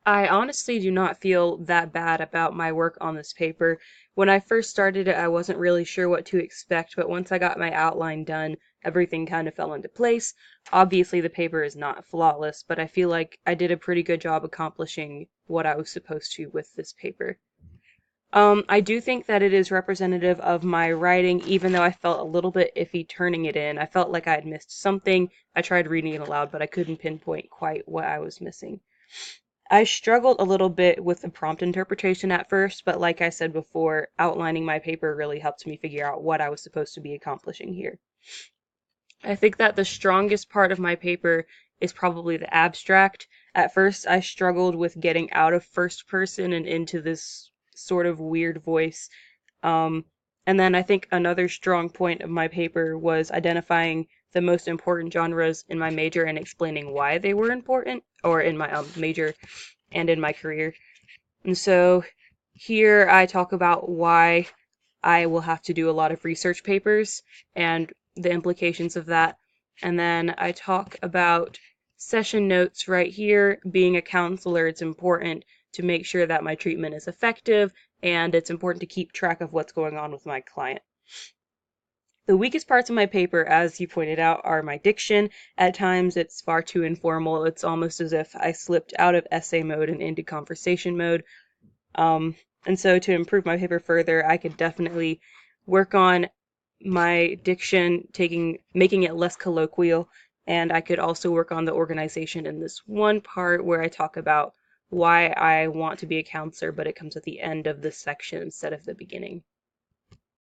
I honestly do not feel that bad about my work on this paper. When I first started it, I wasn't really sure what to expect, but once I got my outline done, everything kind of fell into place. Obviously, the paper is not flawless, but I feel like I did a pretty good job accomplishing what I was supposed to with this paper. I do think that it is representative of my writing, even though I felt a little bit iffy turning it in. I felt like I had missed something. I tried reading it aloud, but I couldn't pinpoint quite what I was missing. I struggled a little bit with the prompt interpretation at first, but like I said before, outlining my paper really helped me figure out what I was supposed to be accomplishing here. I think that the strongest part of my paper is probably the abstract. At first, I struggled with getting out of first person and into this sort of weird voice. Um, and then I think another strong point of my paper was identifying the most important genres in my major and explaining why they were important, or in my major and in my career. And so here I talk about why I will have to do a lot of research papers and the implications of that. And then I talk about session notes right here. Being a counselor, it's important to make sure that my treatment is effective, and it's important to keep track of what's going on with my client. The weakest parts of my paper, as you pointed out, are my diction. At times, it's far too informal. It's almost as if I slipped out of essay mode and into conversation mode. And so to improve my paper further, I could definitely work on my diction, making it less colloquial, and I could also work on the organization in this one part where I talk about why I want to be a counselor, but it comes at the end of this section instead of the beginning.